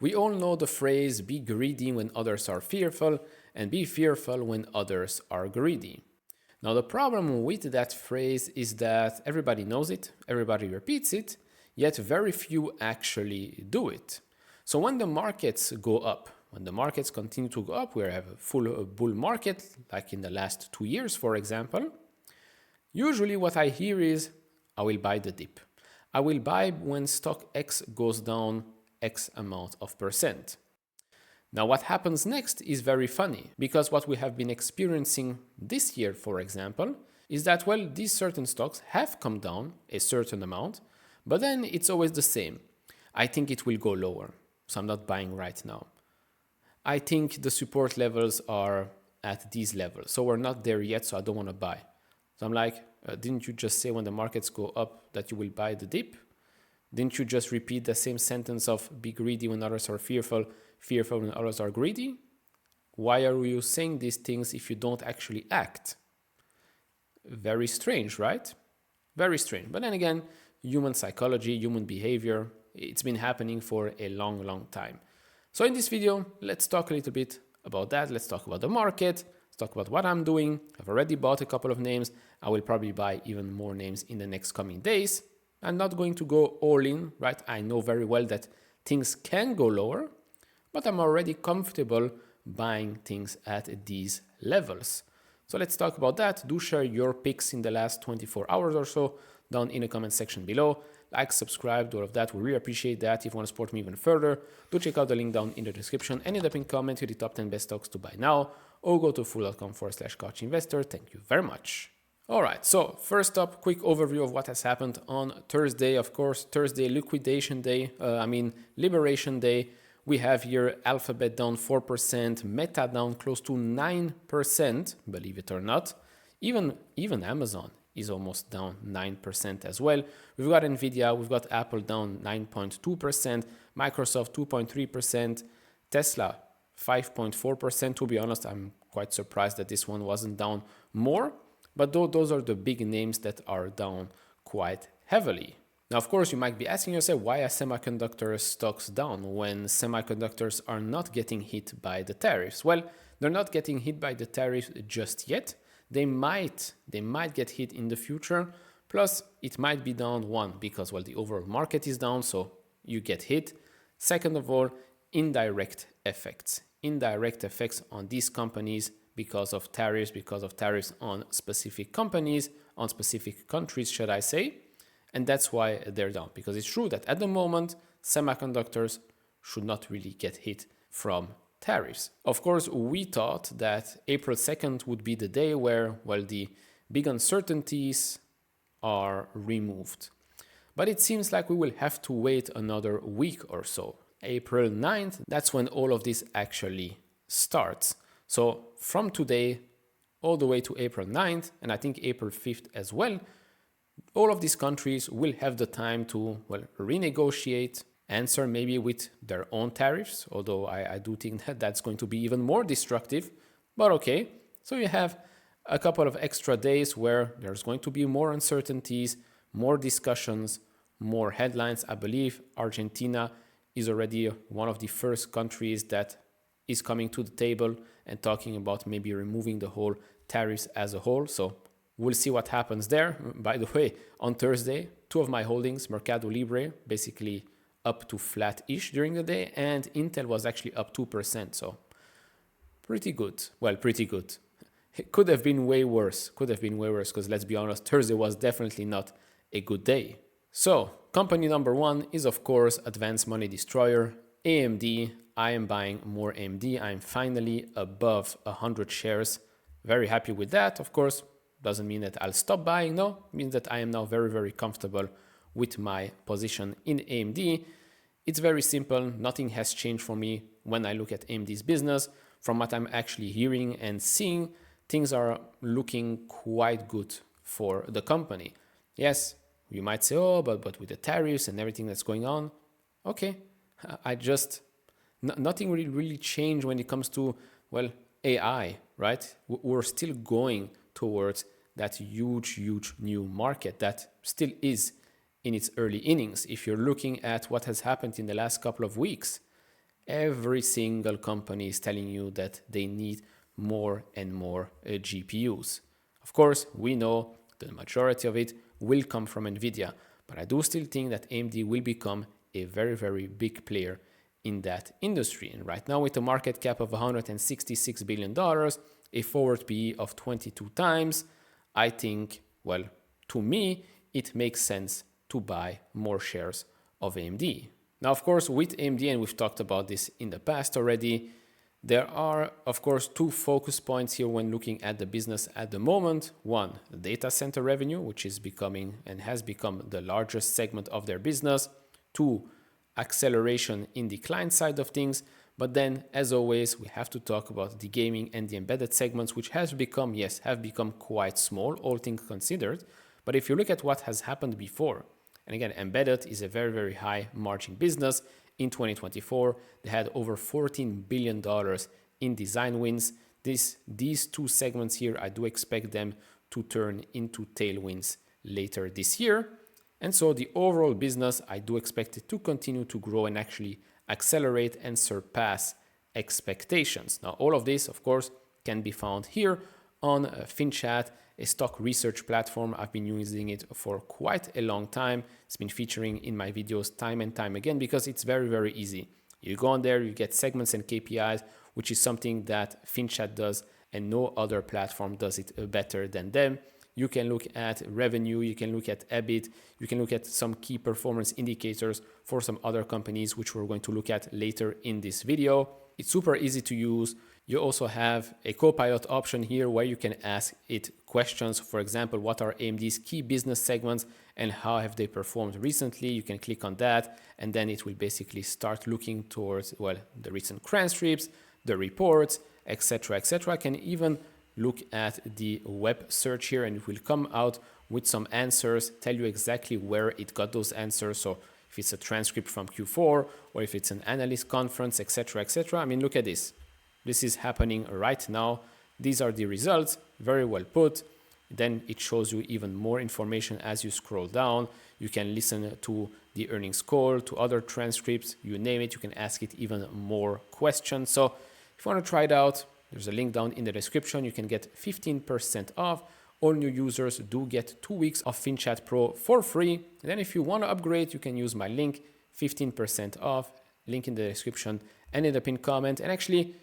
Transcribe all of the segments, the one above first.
We all know the phrase, be greedy when others are fearful, and be fearful when others are greedy. Now, the problem with that phrase is that everybody knows it, everybody repeats it, yet very few actually do it. So when the markets go up, when the markets continue to go up, we have a full bull market, like in the last 2 years, for example, usually what I hear is, I will buy the dip. I will buy when stock X goes down X amount of percent. Now, what happens next is very funny, because what we have been experiencing this year, for example, is that, well, these certain stocks have come down a certain amount, but then it's always the same. I think it will go lower, so I'm not buying right now. I think the support levels are at these levels, so we're not there yet, so I don't want to buy. So I'm like, didn't you just say when the markets go up that you will buy the dip? Didn't you just repeat the same sentence of be greedy when others are fearful, fearful when others are greedy? Why are you saying these things if you don't actually act? Very strange, right? Very strange. But then again, human psychology, human behavior, it's been happening for a long, long time. So in this video, let's talk a little bit about that. Let's talk about the market. Let's talk about what I'm doing. I've already bought a couple of names. I will probably buy even more names in the next coming days. I'm not going to go all in, right? I know very well that things can go lower, but I'm already comfortable buying things at these levels. So let's talk about that. Do share your picks in the last 24 hours or so down in the comment section below. Like, subscribe, do all of that. We really appreciate that. If you want to support me even further, do check out the link down in the description and in the pinned comment with the top 10 best stocks to buy now, or go to fool.com/couchinvestor. Thank you very much. All right, so first up, quick overview of what has happened on Thursday. Of course, Thursday, liquidation day, liberation day. We have here Alphabet down 4%, Meta down close to 9%, believe it or not. Even Amazon is almost down 9% as well. We've got Nvidia, we've got Apple down 9.2%, Microsoft 2.3%, Tesla 5.4%. To be honest, I'm quite surprised that this one wasn't down more. But those are the big names that are down quite heavily. Now, of course, you might be asking yourself, why are semiconductor stocks down when semiconductors are not getting hit by the tariffs? Well, they're not getting hit by the tariffs just yet. They might get hit in the future. Plus, it might be down, one, because, well, the overall market is down, so you get hit. Second of all, indirect effects. Indirect effects on these companies because of tariffs on specific companies, on specific countries, should I say. And that's why they're down. Because it's true that at the moment, semiconductors should not really get hit from tariffs. Of course, we thought that April 2nd would be the day where, well, the big uncertainties are removed. But it seems like we will have to wait another week or so. April 9th, that's when all of this actually starts. So from today all the way to April 9th, and I think April 5th as well, all of these countries will have the time to, well, renegotiate, answer maybe with their own tariffs, although I do think that that's going to be even more destructive, but okay. So you have a couple of extra days where there's going to be more uncertainties, more discussions, more headlines. I believe Argentina is already one of the first countries that is coming to the table and talking about maybe removing the whole tariffs as a whole. So we'll see what happens there. By the way, on Thursday, two of my holdings, Mercado Libre, basically up to flat-ish during the day, and Intel was actually up 2%. So pretty good. Well, pretty good. It could have been way worse. Because let's be honest, Thursday was definitely not a good day. So company number one is, of course, Advanced Money Destroyer, AMD. I am buying more AMD. I'm finally above 100 shares. Very happy with that. Of course, doesn't mean that I'll stop buying. No, it means that I am now very, very comfortable with my position in AMD. It's very simple. Nothing has changed for me when I look at AMD's business. From what I'm actually hearing and seeing, things are looking quite good for the company. Yes, you might say, oh, but with the tariffs and everything that's going on, okay, nothing really changed when it comes to, well, AI, right? We're still going towards that huge new market that still is in its early innings. If you're looking at what has happened in the last couple of weeks, every single company is telling you that they need more and more GPUs. Of course, we know the majority of it will come from NVIDIA, but I do still think that AMD will become a very, very big player in that industry. And right now, with a market cap of $166 billion, a forward PE of 22 times, I think, well, to me, it makes sense to buy more shares of AMD. Now, of course, with AMD, and we've talked about this in the past already, there are, of course, two focus points here when looking at the business at the moment. One, the data center revenue, which is becoming and has become the largest segment of their business. Two, acceleration in the client side of things. But then, as always, we have to talk about the gaming and the embedded segments, which have become quite small, all things considered. But if you look at what has happened before, and again, embedded is a very, very high margin business. In 2024, they had over $14 billion in design wins. These two segments here, I do expect them to turn into tailwinds later this year. And so the overall business, I do expect it to continue to grow and actually accelerate and surpass expectations. Now, all of this, of course, can be found here on FinChat, a stock research platform. I've been using it for quite a long time. It's been featuring in my videos time and time again because it's very, very easy. You go on there, you get segments and KPIs, which is something that FinChat does, and no other platform does it better than them. You can look at revenue, you can look at EBIT, you can look at some key performance indicators for some other companies, which we're going to look at later in this video. It's super easy to use. You also have a Copilot option here where you can ask it questions. For example, what are AMD's key business segments and how have they performed recently? You can click on that and then it will basically start looking towards, well, the recent transcripts, the reports, etc., etc. I can even look at the web search here and it will come out with some answers, tell you exactly where it got those answers. So if it's a transcript from Q4 or if it's an analyst conference, etc., etc. I mean, look at this. This is happening right now. These are the results, very well put. Then it shows you even more information as you scroll down. You can listen to the earnings call, to other transcripts, you name it. You can ask it even more questions. So if you want to try it out, there's a link down in the description. You can get 15% off. All new users do get 2 weeks of FinChat Pro for free. And then if you want to upgrade, you can use my link, 15% off, link in the description and in the pinned comment. And actually,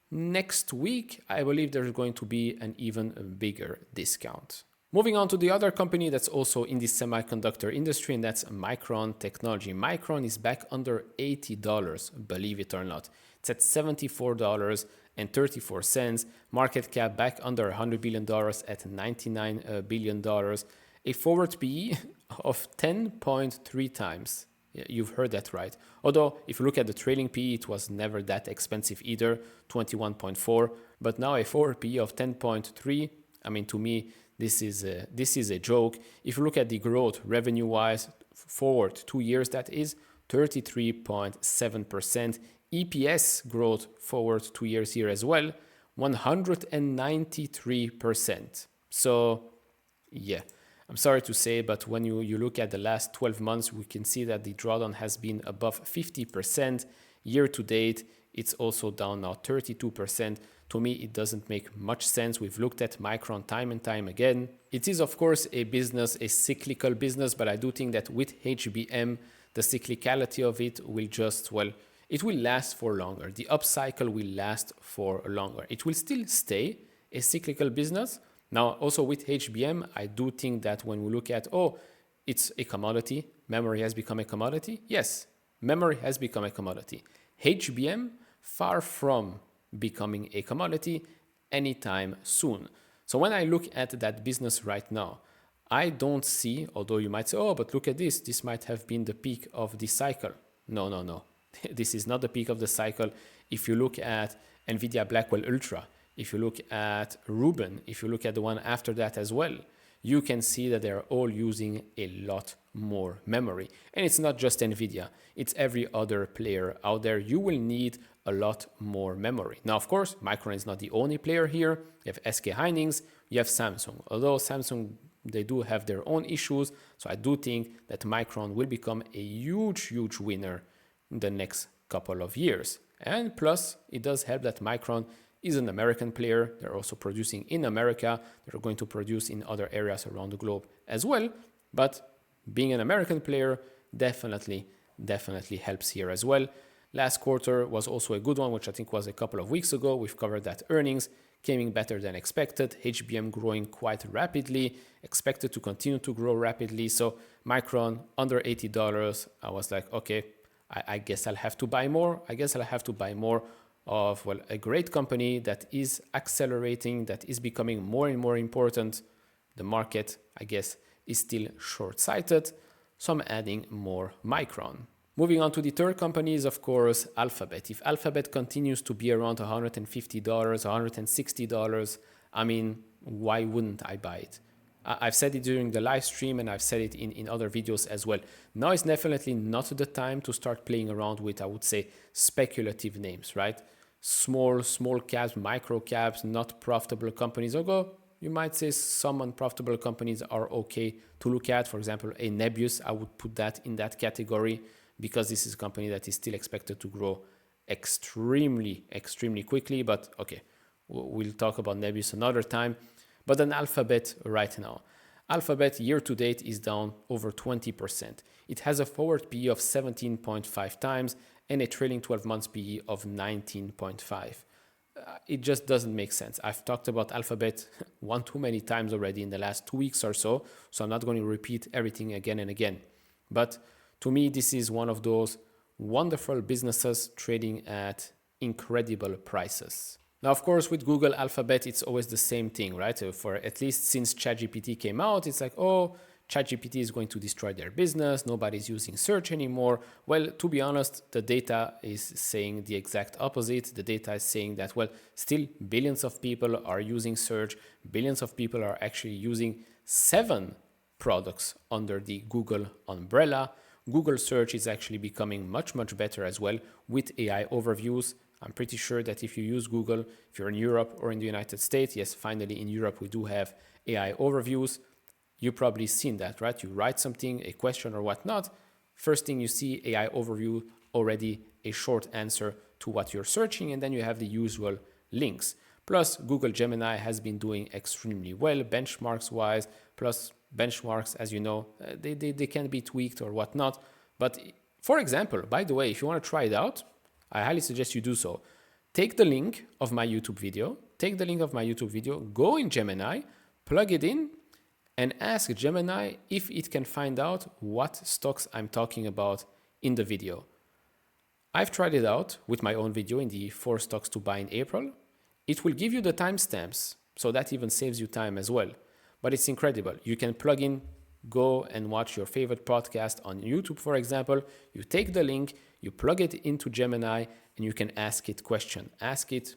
next week, I believe there's going to be an even bigger discount. Moving on to the other company that's also in the semiconductor industry, and that's Micron Technology. Micron is back under $80, believe it or not. It's at $74.34. Market cap back under $100 billion at $99 billion. A forward PE of 10.3 times. Yeah, you've heard that right. Although, if you look at the trailing PE, it was never that expensive either, 21.4. But now a forward PE of 10.3. I mean, to me, this is a joke. If you look at the growth revenue-wise, forward 2 years, that is 33.7%. EPS growth forward 2 years here as well, 193%. So, yeah. I'm sorry to say, but when you look at the last 12 months, we can see that the drawdown has been above 50%. Year to date, it's also down now 32%. To me, it doesn't make much sense. We've looked at Micron time and time again. It is, of course, a cyclical business, but I do think that with HBM, the cyclicality of it will just, well, it will last for longer. The upcycle will last for longer. It will still stay a cyclical business. Now, also with HBM, I do think that when we look at, it's a commodity, memory has become a commodity. Yes, memory has become a commodity. HBM, far from becoming a commodity anytime soon. So when I look at that business right now, I don't see, although you might say, but look at this, this might have been the peak of the cycle. No. This is not the peak of the cycle. If you look at NVIDIA Blackwell Ultra, if you look at Rubin, if you look at the one after that as well, you can see that they're all using a lot more memory. And it's not just NVIDIA, it's every other player out there. You will need a lot more memory. Now, of course, Micron is not the only player here. You have SK Hynix, you have Samsung. Although Samsung, they do have their own issues. So I do think that Micron will become a huge winner in the next couple of years. And plus, it does help that Micron is an American player. They're also producing in America. They're going to produce in other areas around the globe as well. But being an American player definitely helps here as well. Last quarter was also a good one, which I think was a couple of weeks ago. We've covered that earnings came in better than expected. HBM growing quite rapidly, expected to continue to grow rapidly. So Micron under $80, I was like, okay, I guess I'll have to buy more. I guess I'll have to buy more of, well, a great company that is accelerating, that is becoming more and more important. The market, I guess, is still short-sighted. So I'm adding more Micron. Moving on to the third company is, of course, Alphabet. If Alphabet continues to be around $150, $160, I mean, why wouldn't I buy it? I've said it during the live stream and I've said it in other videos as well. Now is definitely not the time to start playing around with, I would say, speculative names, right? Small caps, micro caps, not profitable companies. Although you might say some unprofitable companies are okay to look at. For example, a Nebius, I would put that in that category because this is a company that is still expected to grow extremely quickly. But okay, we'll talk about Nebius another time. But an Alphabet right now. Alphabet year to date is down over 20%. It has a forward PE of 17.5 times and a trailing 12 months PE of 19.5. It just doesn't make sense. I've talked about Alphabet one too many times already in the last 2 weeks or so, so I'm not going to repeat everything again and again. But to me, this is one of those wonderful businesses trading at incredible prices. Now, of course, with Google, Alphabet, it's always the same thing, right? For at least since ChatGPT came out, it's like, oh, ChatGPT is going to destroy their business. Nobody's using search anymore. Well, to be honest, the data is saying the exact opposite. The data is saying that, well, still billions of people are using search. Billions of people are actually using 7 products under the Google umbrella. Google search is actually becoming much better as well with AI overviews. I'm pretty sure that if you use Google, if you're in Europe or in the United States, yes, finally in Europe we do have AI overviews. You've probably seen that, right? You write something, a question or whatnot. First thing you see, AI overview, already a short answer to what you're searching, and then you have the usual links. Plus, Google Gemini has been doing extremely well benchmarks-wise. Plus, benchmarks, as you know, they can be tweaked or whatnot. But for example, by the way, if you want to try it out, I highly suggest you do so. Take the link of my YouTube video, go in Gemini, plug it in, and ask Gemini if it can find out what stocks I'm talking about in the video. I've tried it out with my own video in the 4 stocks to buy in April. It will give you the timestamps, so that even saves you time as well. But it's incredible. You can plug in, go and watch your favorite podcast on YouTube, for example. You take the link, you plug it into Gemini, and you can ask it question. Ask it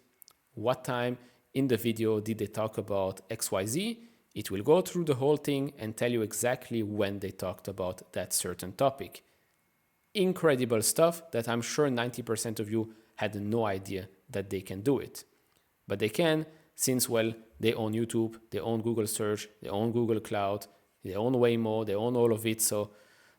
what time in the video did they talk about XYZ. It will go through the whole thing and tell you exactly when they talked about that certain topic. Incredible stuff that I'm sure 90% of you had no idea that they can do it. But they can, since, well, they own YouTube, they own Google Search, they own Google Cloud, they own Waymo, they own all of it. So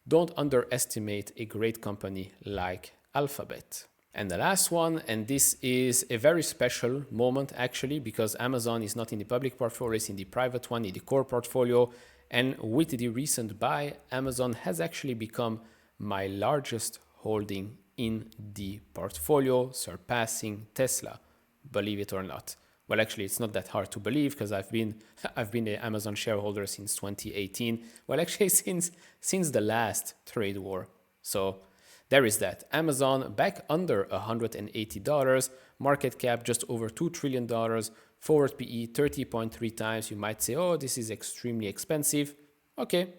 don't underestimate a great company like Alphabet. And the last one, and this is a very special moment actually, because Amazon is not in the public portfolio, it's in the private one, in the core portfolio. And with the recent buy, Amazon has actually become my largest holding in the portfolio, surpassing Tesla, believe it or not. Well, actually, it's not that hard to believe because I've been an Amazon shareholder since 2018. Well, actually, since the last trade war. So there is that. Amazon back under $180, market cap just over $2 trillion, forward PE 30.3 times. You might say, oh, this is extremely expensive. Okay,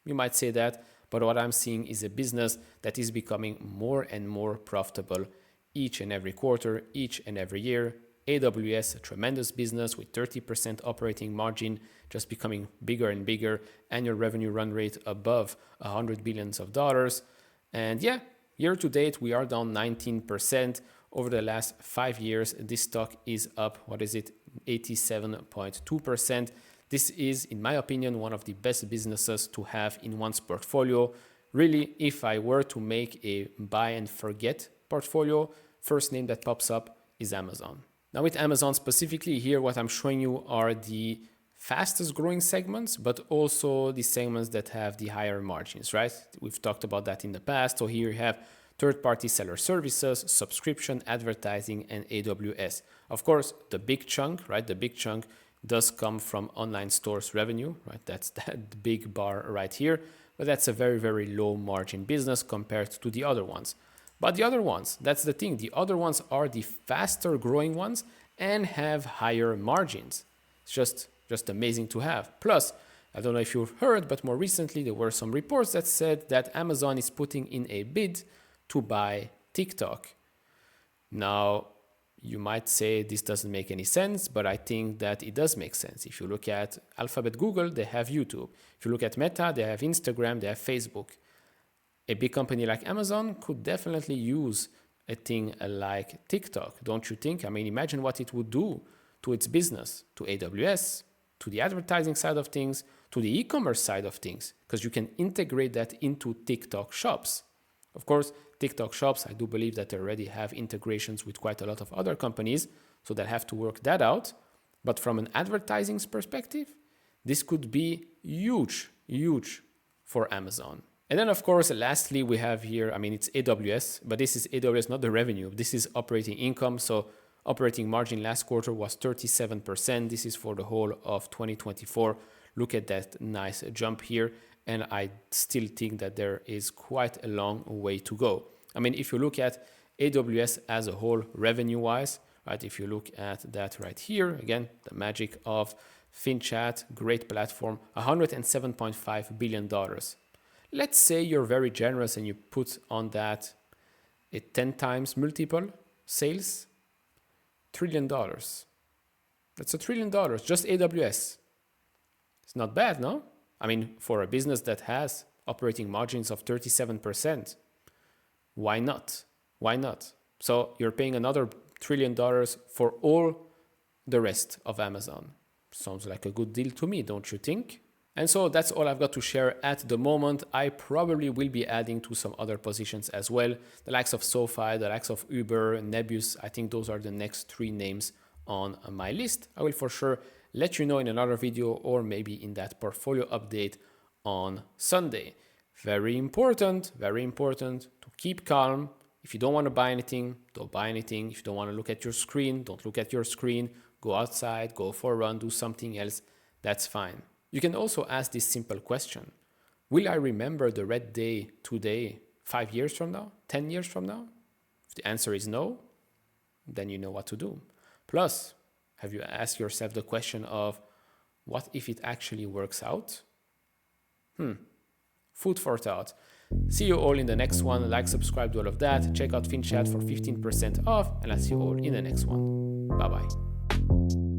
you might say that. But what I'm seeing is a business that is becoming more and more profitable each and every quarter, each and every year. AWS, a tremendous business with 30% operating margin, just becoming bigger and bigger, annual revenue run rate above $100 billion. And yeah, year to date, we are down 19%. Over the last 5 years, this stock is up, 87.2%. This is, in my opinion, one of the best businesses to have in one's portfolio. Really, if I were to make a buy and forget portfolio, first name that pops up is Amazon. Now with Amazon specifically here, what I'm showing you are the fastest growing segments, but also the segments that have the higher margins, right? We've talked about that in the past. So here you have third-party seller services, subscription, advertising, and AWS. Of course, the big chunk, right? The big chunk does come from online stores revenue, right? That's that big bar right here, but that's a very, very low margin business compared to the other ones. But the other ones, that's the thing. The other ones are the faster growing ones and have higher margins. It's just amazing to have. Plus, I don't know if you've heard, but more recently there were some reports that said that Amazon is putting in a bid to buy TikTok. Now, you might say this doesn't make any sense, but I think that it does make sense. If you look at Alphabet Google, they have YouTube. If you look at Meta, they have Instagram, they have Facebook. A big company like Amazon could definitely use a thing like TikTok, don't you think? I mean, imagine what it would do to its business, to AWS, to the advertising side of things, to the e-commerce side of things, because you can integrate that into TikTok shops. Of course, TikTok shops, I do believe that they already have integrations with quite a lot of other companies, so they'll have to work that out. But from an advertising perspective, this could be huge, huge for Amazon. And then, of course, lastly, we have here, I mean, it's AWS, but this is AWS, not the revenue. This is operating income. So operating margin last quarter was 37%. This is for the whole of 2024. Look at that nice jump here. And I still think that there is quite a long way to go. I mean, if you look at AWS as a whole revenue-wise, right? If you look at that right here, again, the magic of FinChat, great platform, $107.5 billion. Let's say you're very generous and you put on that a 10 times multiple sales, $1 trillion. That's $1 trillion, just AWS. It's not bad, no? I mean, for a business that has operating margins of 37%, why not? Why not? So you're paying another $1 trillion for all the rest of Amazon. Sounds like a good deal to me, don't you think? And so that's all I've got to share at the moment. I probably will be adding to some other positions as well. The likes of SoFi, the likes of Uber, Nebius. I think those are the next 3 names on my list. I will for sure let you know in another video or maybe in that portfolio update on Sunday. Very important to keep calm. If you don't want to buy anything, don't buy anything. If you don't want to look at your screen, don't look at your screen. Go outside, go for a run, do something else. That's fine. You can also ask this simple question. Will I remember the red day today 5 years from now, 10 years from now? If the answer is no, then you know what to do. Plus, have you asked yourself the question of what if it actually works out? Food for thought. See you all in the next one. Like, subscribe, do all of that. Check out FinChat for 15% off, and I'll see you all in the next one. Bye-bye.